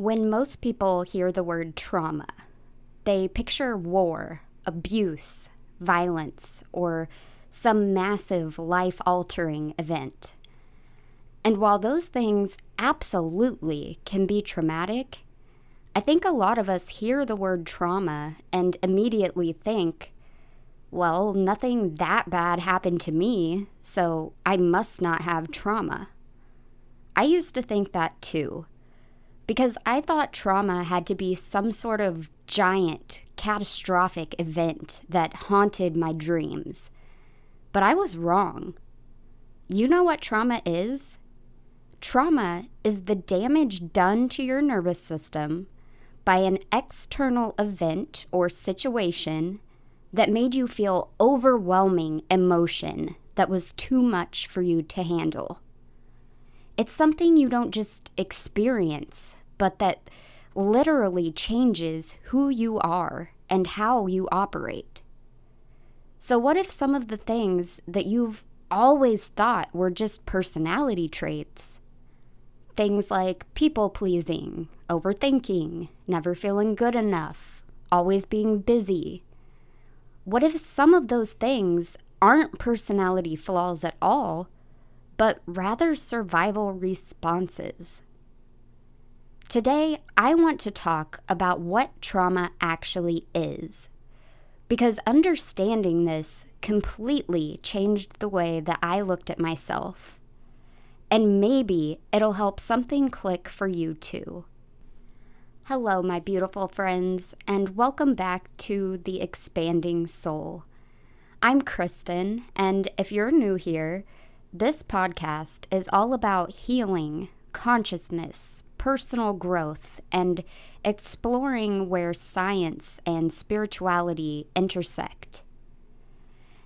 When most people hear the word trauma, they picture war, abuse, violence, or some massive life-altering event. And while those things absolutely can be traumatic, I think a lot of us hear the word trauma and immediately think, well, nothing that bad happened to me, so I must not have trauma. I used to think that too, because I thought trauma had to be some sort of giant, catastrophic event that haunted my dreams. But I was wrong. You know what trauma is? Trauma is the damage done to your nervous system by an external event or situation that made you feel overwhelming emotion that was too much for you to handle. It's something you don't just experience, but that literally changes who you are and how you operate. So what if some of the things that you've always thought were just personality traits, things like people-pleasing, overthinking, never feeling good enough, always being busy, what if some of those things aren't personality flaws at all, but rather survival responses? Today, I want to talk about what trauma actually is, because understanding this completely changed the way that I looked at myself. And maybe it'll help something click for you too. Hello, my beautiful friends, and welcome back to The Expanding Soul. I'm Kristen, and if you're new here, this podcast is all about healing, consciousness, personal growth, and exploring where science and spirituality intersect.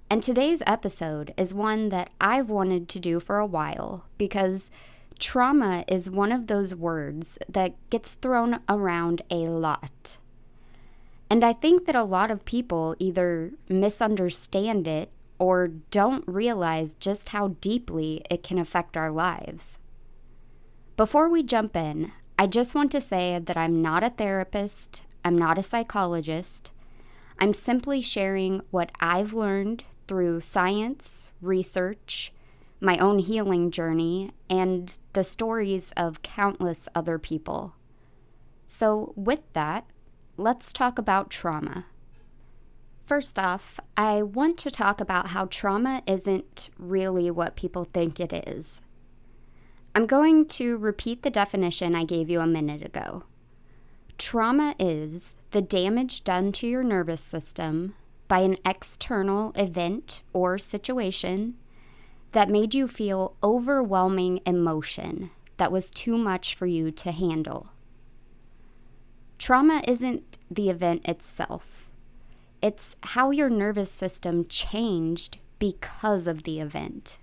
And today's episode is one that I've wanted to do for a while because trauma is one of those words that gets thrown around a lot. And I think that a lot of people either misunderstand it or don't realize just how deeply it can affect our lives. Before we jump in, I just want to say that I'm not a therapist, I'm not a psychologist. I'm simply sharing what I've learned through science, research, my own healing journey, and the stories of countless other people. So with that, let's talk about trauma. First off, I want to talk about how trauma isn't really what people think it is. I'm going to repeat the definition I gave you a minute ago. Trauma is the damage done to your nervous system by an external event or situation that made you feel overwhelming emotion that was too much for you to handle. Trauma isn't the event itself. It's how your nervous system changed because of the event.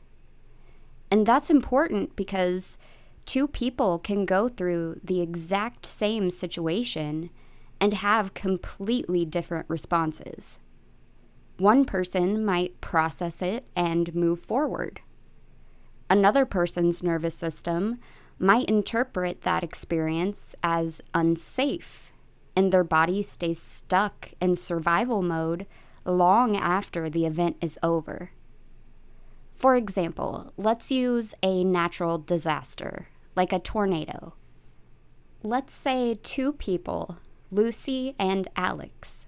And that's important because two people can go through the exact same situation and have completely different responses. One person might process it and move forward. Another person's nervous system might interpret that experience as unsafe, and their body stays stuck in survival mode long after the event is over. For example, let's use a natural disaster, like a tornado. Let's say two people, Lucy and Alex,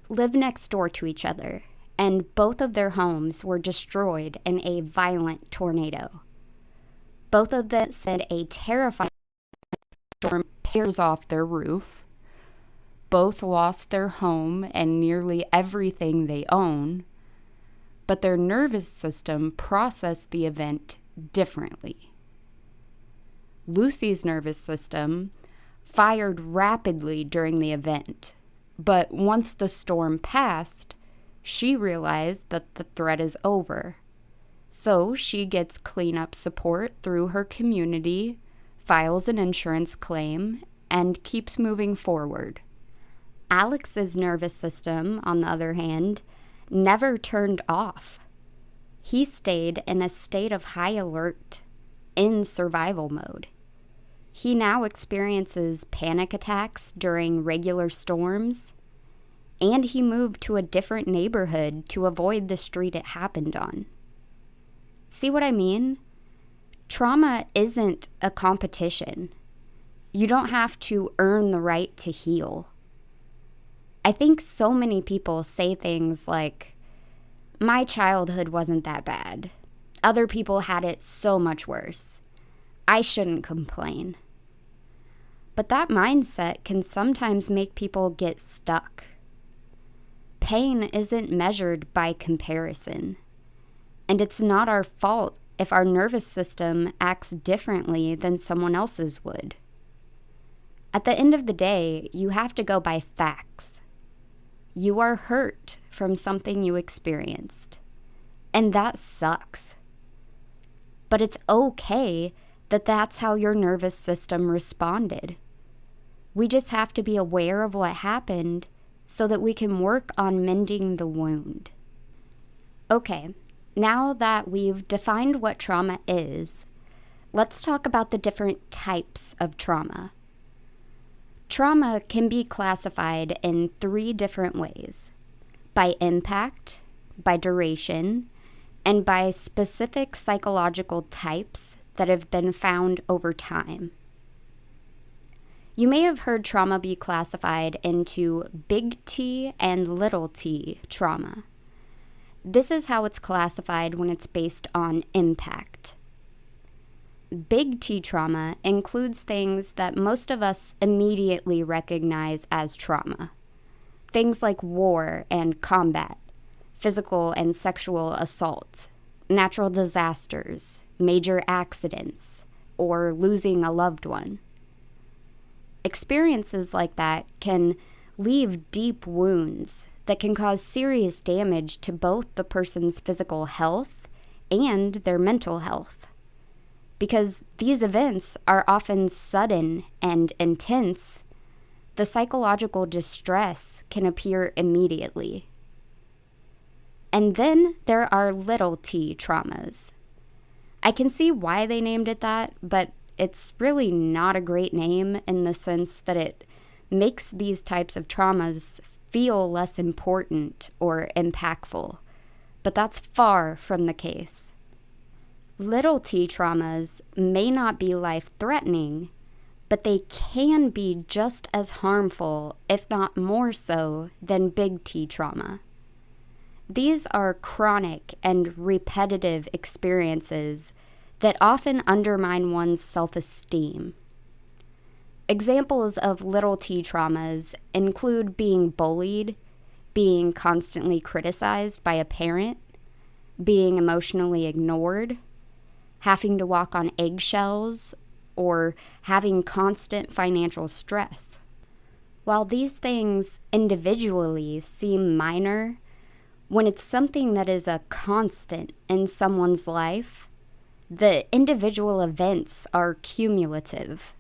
live next door to each other, and both of their homes were destroyed in a violent tornado. Both of them said a terrifying storm tears off their roof. Both lost their home and nearly everything they own, but their nervous system processed the event differently. Lucy's nervous system fired rapidly during the event, but once the storm passed, she realized that the threat is over. So she gets cleanup support through her community, files an insurance claim, and keeps moving forward. Alex's nervous system, on the other hand, never turned off. He stayed in a state of high alert, in survival mode. He now experiences panic attacks during regular storms, and he moved to a different neighborhood to avoid the street it happened on. See what I mean? Trauma isn't a competition. You don't have to earn the right to heal. I think so many people say things like, my childhood wasn't that bad. Other people had it so much worse. I shouldn't complain. But that mindset can sometimes make people get stuck. Pain isn't measured by comparison, and it's not our fault if our nervous system acts differently than someone else's would. At the end of the day, you have to go by facts. You are hurt from something you experienced, and that sucks. But it's okay that that's how your nervous system responded. We just have to be aware of what happened so that we can work on mending the wound. Okay, now that we've defined what trauma is, let's talk about the different types of trauma. Trauma can be classified in 3 different ways: by impact, by duration, and by specific psychological types that have been found over time. You may have heard trauma be classified into big T and little t trauma. This is how it's classified when it's based on impact. Big T trauma includes things that most of us immediately recognize as trauma. Things like war and combat, physical and sexual assault, natural disasters, major accidents, or losing a loved one. Experiences like that can leave deep wounds that can cause serious damage to both the person's physical health and their mental health. Because these events are often sudden and intense, the psychological distress can appear immediately. And then there are little t traumas. I can see why they named it that, but it's really not a great name in the sense that it makes these types of traumas feel less important or impactful, but that's far from the case. Little t traumas may not be life-threatening, but they can be just as harmful, if not more so, than big T trauma. These are chronic and repetitive experiences that often undermine one's self-esteem. Examples of little t traumas include being bullied, being constantly criticized by a parent, being emotionally ignored, having to walk on eggshells, or having constant financial stress. While these things individually seem minor, when it's something that is a constant in someone's life, the individual events are cumulative.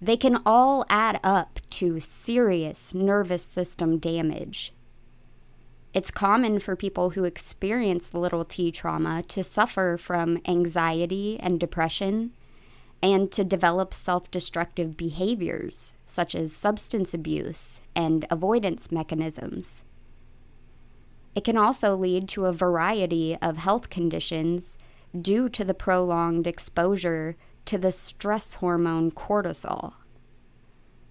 They can all add up to serious nervous system damage. It's common for people who experience little t trauma to suffer from anxiety and depression, and to develop self-destructive behaviors such as substance abuse and avoidance mechanisms. It can also lead to a variety of health conditions due to the prolonged exposure to the stress hormone cortisol.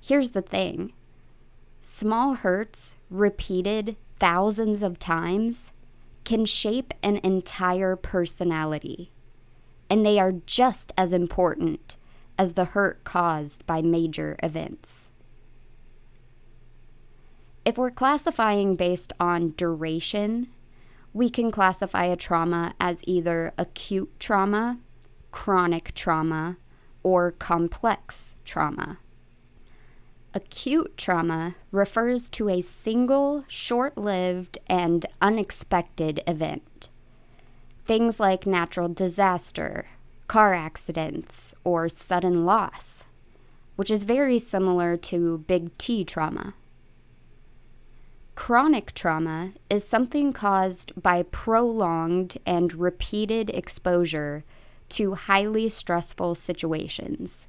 Here's the thing. Small hurts repeated thousands of times can shape an entire personality, and they are just as important as the hurt caused by major events. If we're classifying based on duration, we can classify a trauma as either acute trauma, chronic trauma, or complex trauma. Acute trauma refers to a single, short-lived, and unexpected event. Things like natural disaster, car accidents, or sudden loss, which is very similar to big T trauma. Chronic trauma is something caused by prolonged and repeated exposure to highly stressful situations.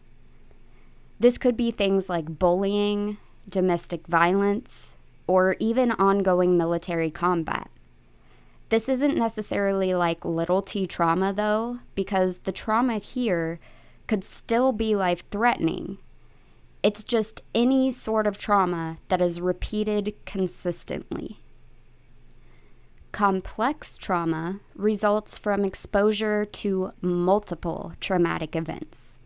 This could be things like bullying, domestic violence, or even ongoing military combat. This isn't necessarily like little t trauma, though, because the trauma here could still be life-threatening. It's just any sort of trauma that is repeated consistently. Complex trauma results from exposure to multiple traumatic events.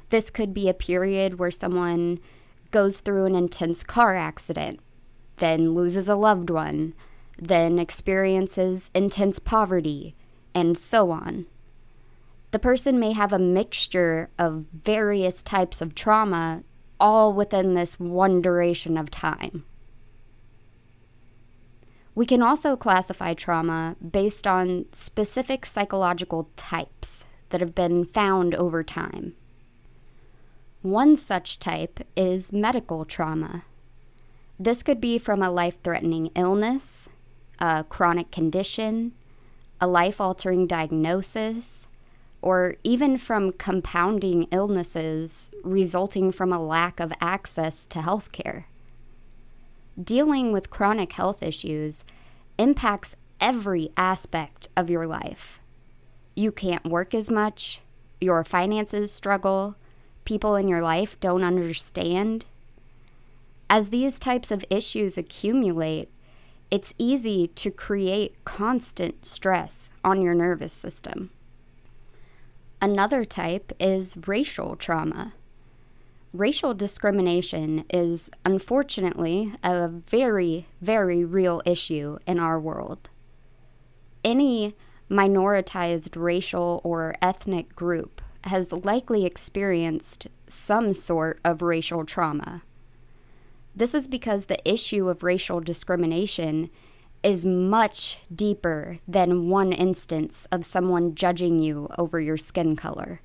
This could be a period where someone goes through an intense car accident, then loses a loved one, then experiences intense poverty, and so on. The person may have a mixture of various types of trauma all within this one duration of time. We can also classify trauma based on specific psychological types that have been found over time. One such type is medical trauma. This could be from a life-threatening illness, a chronic condition, a life-altering diagnosis, or even from compounding illnesses resulting from a lack of access to healthcare. Dealing with chronic health issues impacts every aspect of your life. You can't work as much, your finances struggle, people in your life don't understand. As these types of issues accumulate, it's easy to create constant stress on your nervous system. Another type is racial trauma. Racial discrimination is, unfortunately, a very, very real issue in our world. Any minoritized racial or ethnic group has likely experienced some sort of racial trauma. This is because the issue of racial discrimination is much deeper than one instance of someone judging you over your skin color.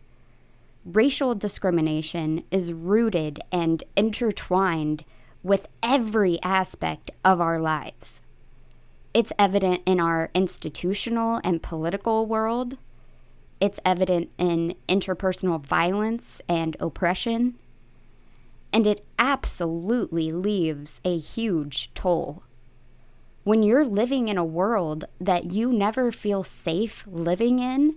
Racial discrimination is rooted and intertwined with every aspect of our lives. It's evident in our institutional and political world. It's evident in interpersonal violence and oppression. And it absolutely leaves a huge toll. When you're living in a world that you never feel safe living in,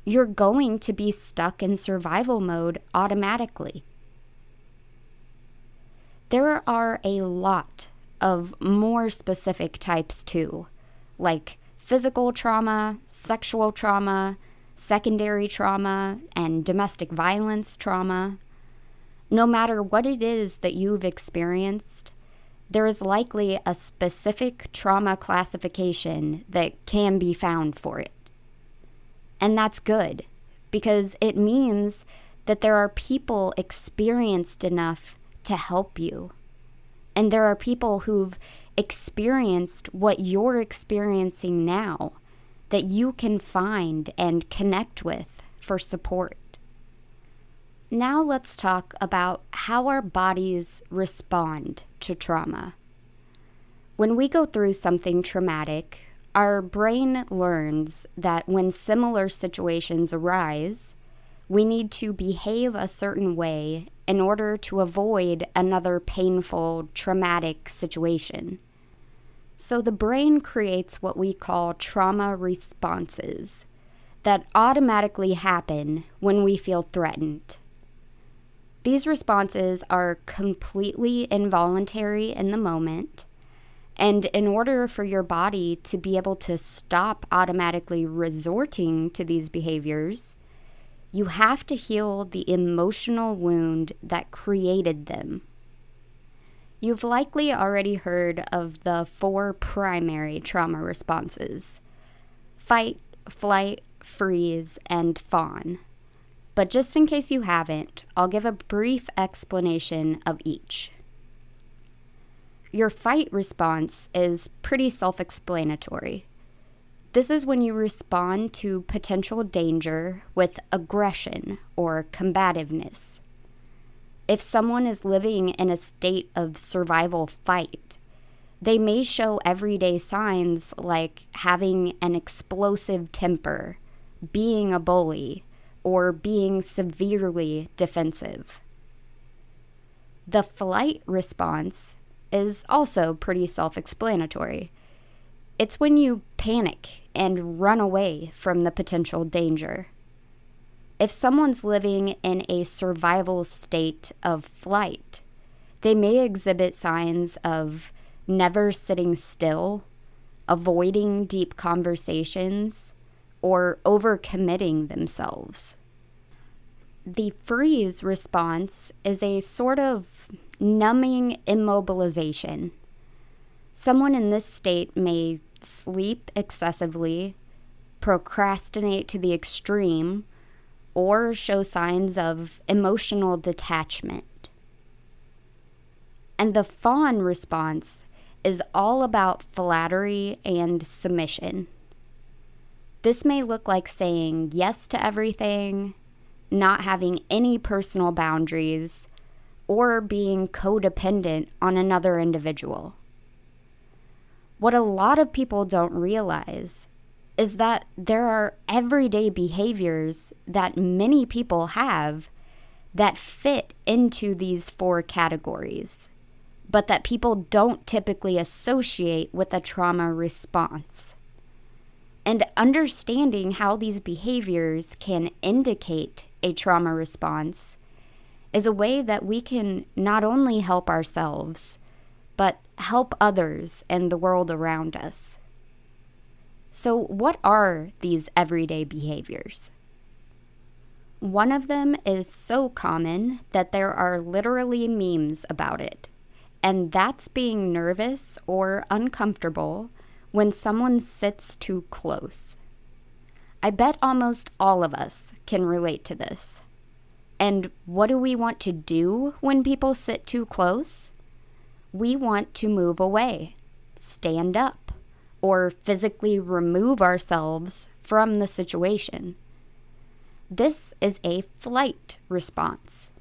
you're going to be stuck in survival mode automatically. There are a lot of more specific types too, like physical trauma, sexual trauma, secondary trauma, and domestic violence trauma. No matter what it is that you've experienced, there is likely a specific trauma classification that can be found for it. And that's good, because it means that there are people experienced enough to help you. And there are people who've experienced what you're experiencing now that you can find and connect with for support. Now let's talk about how our bodies respond to trauma. When we go through something traumatic, our brain learns that when similar situations arise, we need to behave a certain way in order to avoid another painful, traumatic situation. So the brain creates what we call trauma responses that automatically happen when we feel threatened. These responses are completely involuntary in the moment, and in order for your body to be able to stop automatically resorting to these behaviors, you have to heal the emotional wound that created them. You've likely already heard of the 4 primary trauma responses: fight, flight, freeze, and fawn. But just in case you haven't, I'll give a brief explanation of each. Your fight response is pretty self-explanatory. This is when you respond to potential danger with aggression or combativeness. If someone is living in a state of survival fight, they may show everyday signs like having an explosive temper, being a bully, or being severely defensive. The flight response is also pretty self-explanatory. It's when you panic and run away from the potential danger. If someone's living in a survival state of flight, they may exhibit signs of never sitting still, avoiding deep conversations, or overcommitting themselves. The freeze response is a sort of numbing immobilization. Someone in this state may sleep excessively, procrastinate to the extreme, or show signs of emotional detachment. And the fawn response is all about flattery and submission. This may look like saying yes to everything, not having any personal boundaries, or being codependent on another individual. What a lot of people don't realize is that there are everyday behaviors that many people have that fit into these 4 categories, but that people don't typically associate with a trauma response. And understanding how these behaviors can indicate a trauma response is a way that we can not only help ourselves, but help others and the world around us. So what are these everyday behaviors? One of them is so common that there are literally memes about it, and that's being nervous or uncomfortable when someone sits too close. I bet almost all of us can relate to this. And what do we want to do when people sit too close? We want to move away, stand up, or physically remove ourselves from the situation. This is a flight response.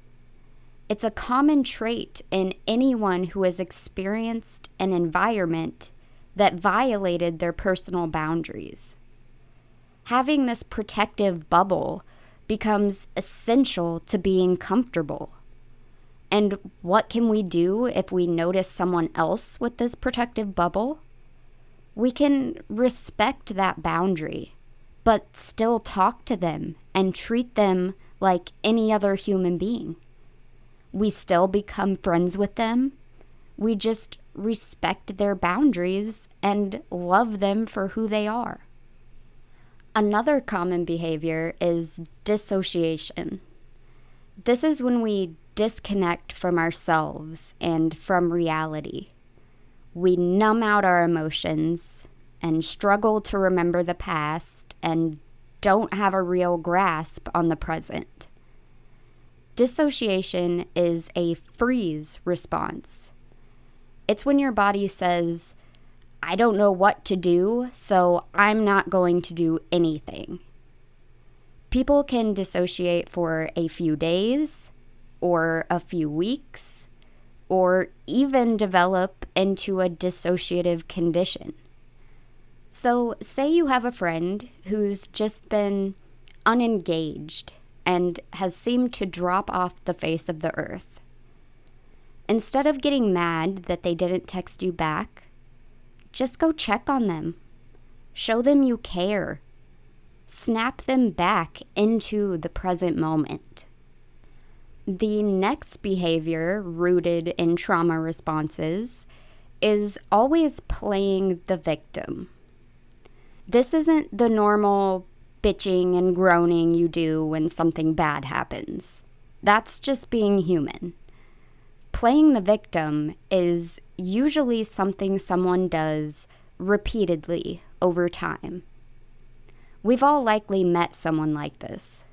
It's a common trait in anyone who has experienced an environment that violated their personal boundaries. Having this protective bubble becomes essential to being comfortable. And what can we do if we notice someone else with this protective bubble? We can respect that boundary, but still talk to them and treat them like any other human being. We still become friends with them. We just respect their boundaries and love them for who they are. Another common behavior is dissociation. This is when we disconnect from ourselves and from reality. We numb out our emotions and struggle to remember the past and don't have a real grasp on the present. Dissociation is a freeze response. It's when your body says, I don't know what to do, so I'm not going to do anything. People can dissociate for a few days, or a few weeks, or even develop into a dissociative condition. So, say you have a friend who's just been unengaged and has seemed to drop off the face of the earth. Instead of getting mad that they didn't text you back, just go check on them. Show them you care. Snap them back into the present moment. The next behavior rooted in trauma responses is always playing the victim. This isn't the normal bitching and groaning you do when something bad happens. That's just being human. Playing the victim is usually something someone does repeatedly over time. We've all likely met someone like this.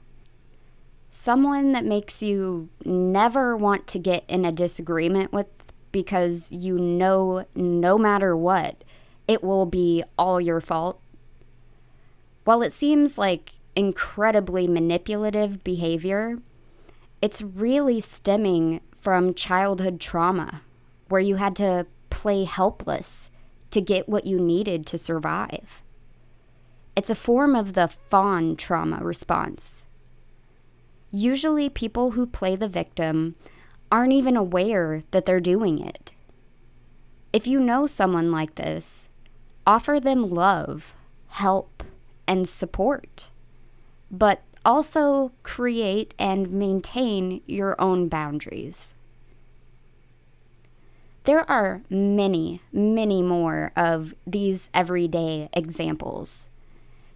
Someone that makes you never want to get in a disagreement with because you know no matter what, it will be all your fault. While it seems like incredibly manipulative behavior, it's really stemming from childhood trauma, where you had to play helpless to get what you needed to survive. It's a form of the fawn trauma response. Usually people who play the victim aren't even aware that they're doing it. If you know someone like this, offer them love, help, and support, but also create and maintain your own boundaries. There are many, many more of these everyday examples.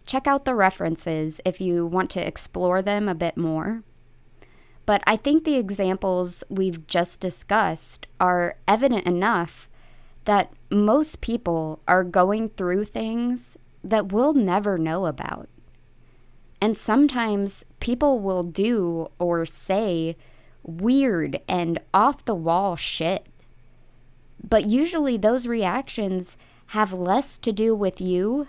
Check out the references if you want to explore them a bit more. But I think the examples we've just discussed are evident enough that most people are going through things that we'll never know about. And sometimes people will do or say weird and off-the-wall shit. But usually those reactions have less to do with you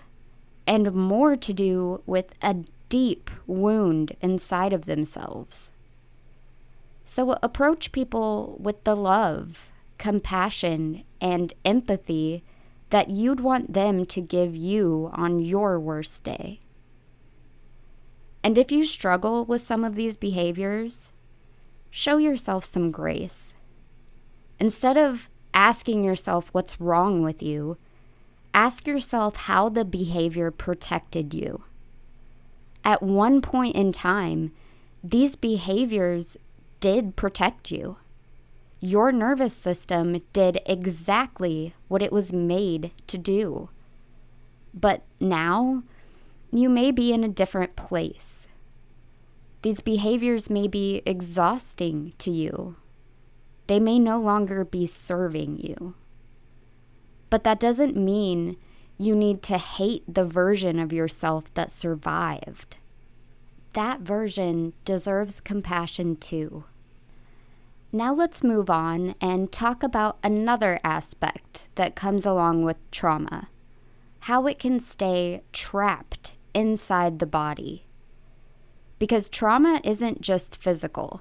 and more to do with a deep wound inside of themselves. So approach people with the love, compassion, and empathy that you'd want them to give you on your worst day. And if you struggle with some of these behaviors, show yourself some grace. Instead of asking yourself what's wrong with you, ask yourself how the behavior protected you. At one point in time, these behaviors did protect you. Your nervous system did exactly what it was made to do. But now, you may be in a different place. These behaviors may be exhausting to you. They may no longer be serving you. But that doesn't mean you need to hate the version of yourself that survived. That version deserves compassion too. Now let's move on and talk about another aspect that comes along with trauma, how it can stay trapped inside the body. Because trauma isn't just physical.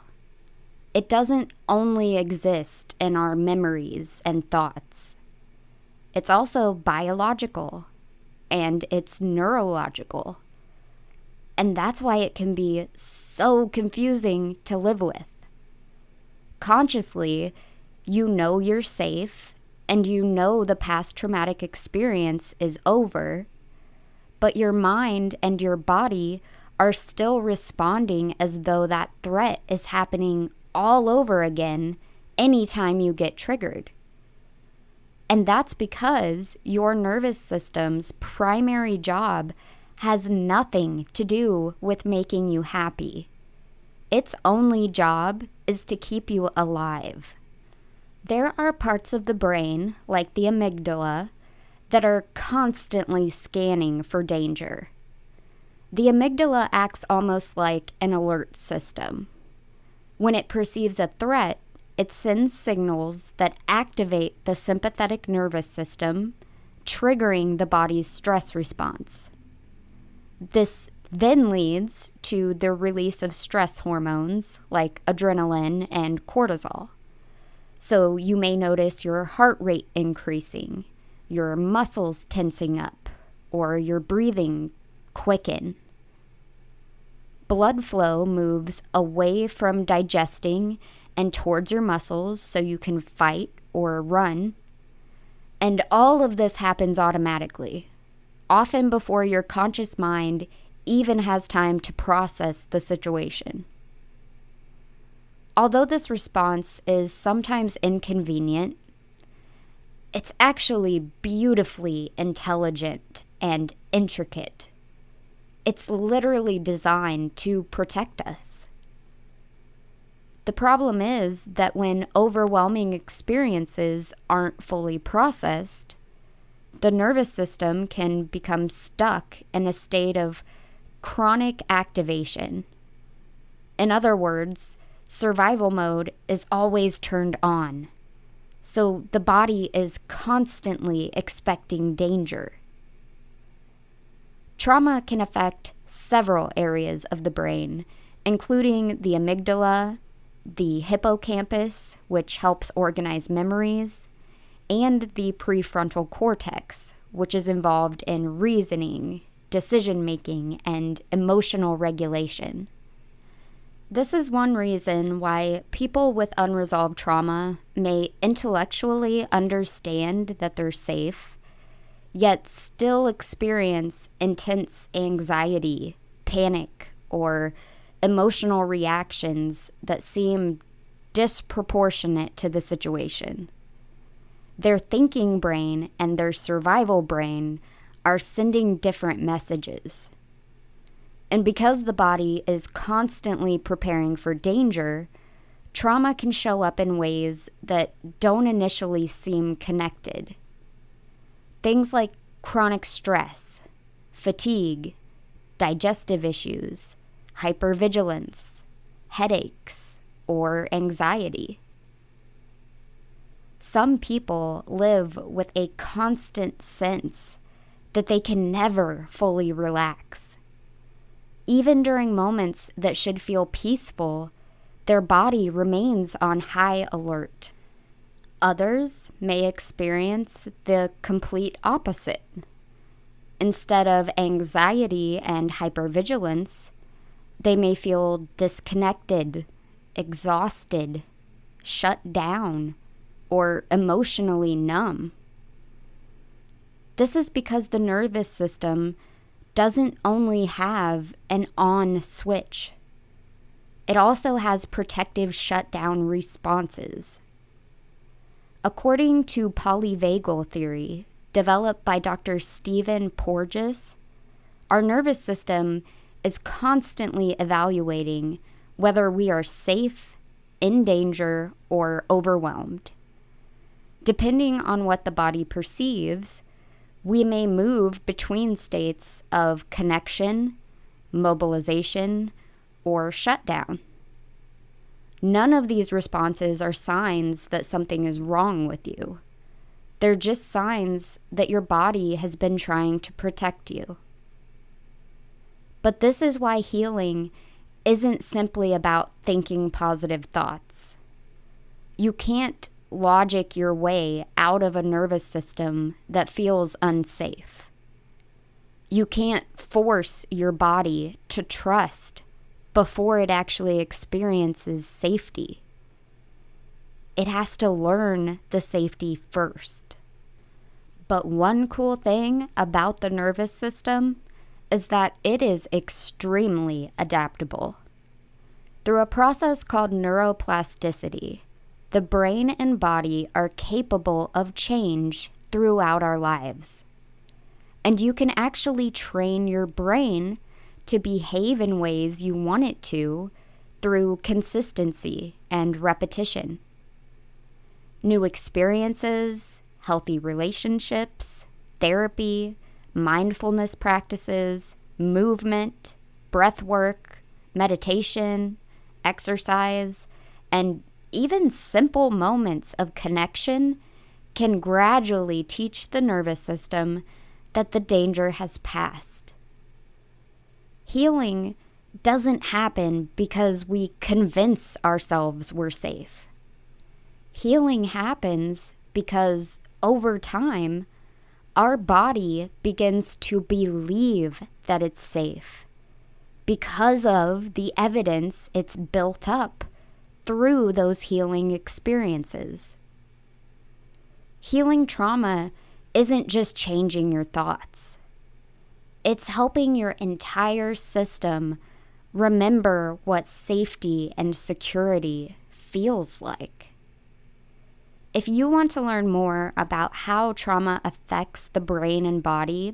It doesn't only exist in our memories and thoughts. It's also biological and it's neurological. And that's why it can be so confusing to live with. Consciously, you know you're safe and you know the past traumatic experience is over, but your mind and your body are still responding as though that threat is happening all over again anytime you get triggered. And that's because your nervous system's primary job has nothing to do with making you happy. Its only job is to keep you alive. There are parts of the brain, like the amygdala, that are constantly scanning for danger. The amygdala acts almost like an alert system. When it perceives a threat, it sends signals that activate the sympathetic nervous system, triggering the body's stress response. This then leads to the release of stress hormones like adrenaline and cortisol. So you may notice your heart rate increasing, your muscles tensing up, or your breathing quicken. Blood flow moves away from digesting and towards your muscles so you can fight or run. And all of this happens automatically, often before your conscious mind even has time to process the situation. Although this response is sometimes inconvenient, it's actually beautifully intelligent and intricate. It's literally designed to protect us. The problem is that when overwhelming experiences aren't fully processed, the nervous system can become stuck in a state of chronic activation. In other words, survival mode is always turned on. So the body is constantly expecting danger. Trauma can affect several areas of the brain, including the amygdala, the hippocampus, which helps organize memories, and the prefrontal cortex, which is involved in reasoning, decision-making, and emotional regulation. This is one reason why people with unresolved trauma may intellectually understand that they're safe, yet still experience intense anxiety, panic, or emotional reactions that seem disproportionate to the situation. Their thinking brain and their survival brain are sending different messages. And because the body is constantly preparing for danger, trauma can show up in ways that don't initially seem connected. Things like chronic stress, fatigue, digestive issues, hypervigilance, headaches, or anxiety. Some people live with a constant sense that they can never fully relax. Even during moments that should feel peaceful, their body remains on high alert. Others may experience the complete opposite. Instead of anxiety and hypervigilance, they may feel disconnected, exhausted, shut down, or emotionally numb. This is because the nervous system doesn't only have an on switch. It also has protective shutdown responses. According to polyvagal theory, developed by Dr. Stephen Porges, our nervous system is constantly evaluating whether we are safe, in danger, or overwhelmed. Depending on what the body perceives, we may move between states of connection, mobilization, or shutdown. None of these responses are signs that something is wrong with you. They're just signs that your body has been trying to protect you. But this is why healing isn't simply about thinking positive thoughts. You can't logic your way out of a nervous system that feels unsafe. You can't force your body to trust before it actually experiences safety. It has to learn the safety first. But one cool thing about the nervous system is that it is extremely adaptable. Through a process called neuroplasticity, the brain and body are capable of change throughout our lives. And you can actually train your brain to behave in ways you want it to through consistency and repetition. New experiences, healthy relationships, therapy, mindfulness practices, movement, breath work, meditation, exercise, and even simple moments of connection can gradually teach the nervous system that the danger has passed. Healing doesn't happen because we convince ourselves we're safe. Healing happens because over time, our body begins to believe that it's safe because of the evidence it's built up through those healing experiences. Healing trauma isn't just changing your thoughts. It's helping your entire system remember what safety and security feels like. If you want to learn more about how trauma affects the brain and body,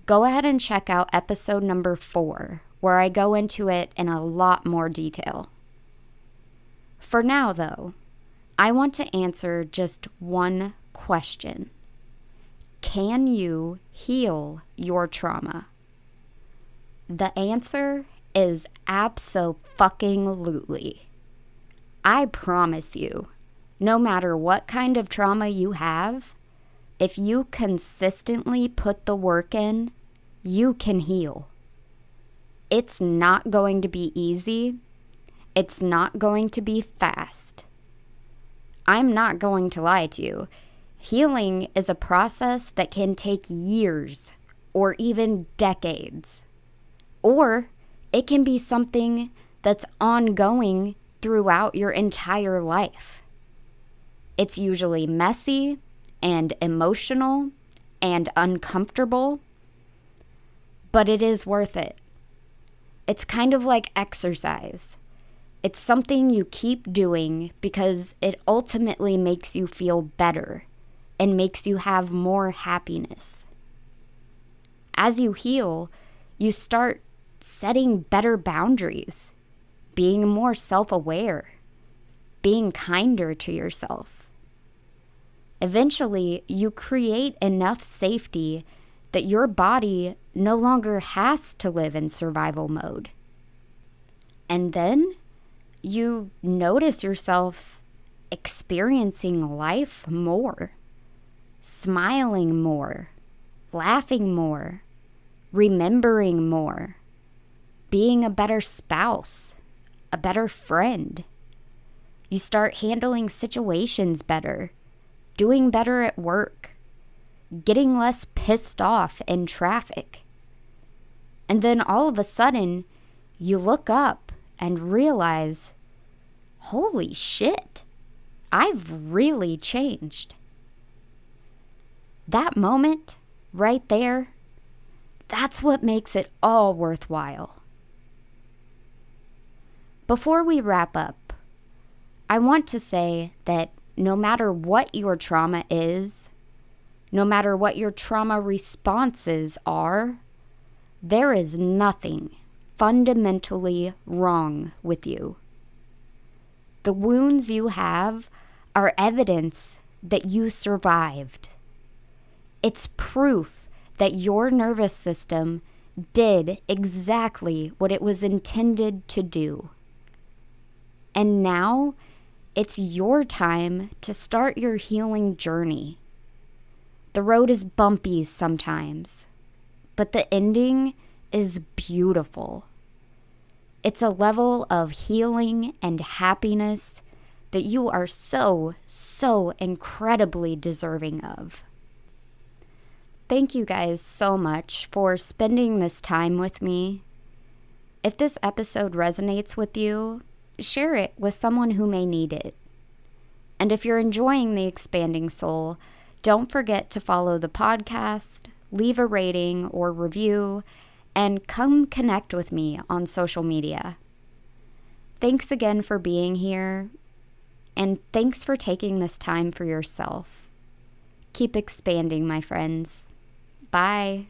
go ahead and check out episode number 4, where I go into it in a lot more detail. For now, though, I want to answer just one question. Can you heal your trauma? The answer is abso-fucking-lutely. I promise you, no matter what kind of trauma you have, if you consistently put the work in, you can heal. It's not going to be easy. It's not going to be fast. I'm not going to lie to you. Healing is a process that can take years or even decades. Or it can be something that's ongoing throughout your entire life. It's usually messy and emotional and uncomfortable, but it is worth it. It's kind of like exercise. It's something you keep doing because it ultimately makes you feel better and makes you have more happiness. As you heal, you start setting better boundaries, being more self-aware, being kinder to yourself. Eventually, you create enough safety that your body no longer has to live in survival mode. And then you notice yourself experiencing life more, smiling more, laughing more, remembering more, being a better spouse, a better friend. You start handling situations better, doing better at work, getting less pissed off in traffic. And then all of a sudden, you look up and realize, holy shit, I've really changed. That moment right there, that's what makes it all worthwhile. Before we wrap up, I want to say that no matter what your trauma is, no matter what your trauma responses are, there is nothing fundamentally wrong with you. The wounds you have are evidence that you survived. It's proof that your nervous system did exactly what it was intended to do. And now it's your time to start your healing journey. The road is bumpy sometimes, but the ending is beautiful. It's a level of healing and happiness that you are so, so incredibly deserving of. Thank you guys so much for spending this time with me. If this episode resonates with you, share it with someone who may need it. And if you're enjoying The Expanding Soul, don't forget to follow the podcast, leave a rating or review, and come connect with me on social media. Thanks again for being here, and thanks for taking this time for yourself. Keep expanding, my friends. Bye.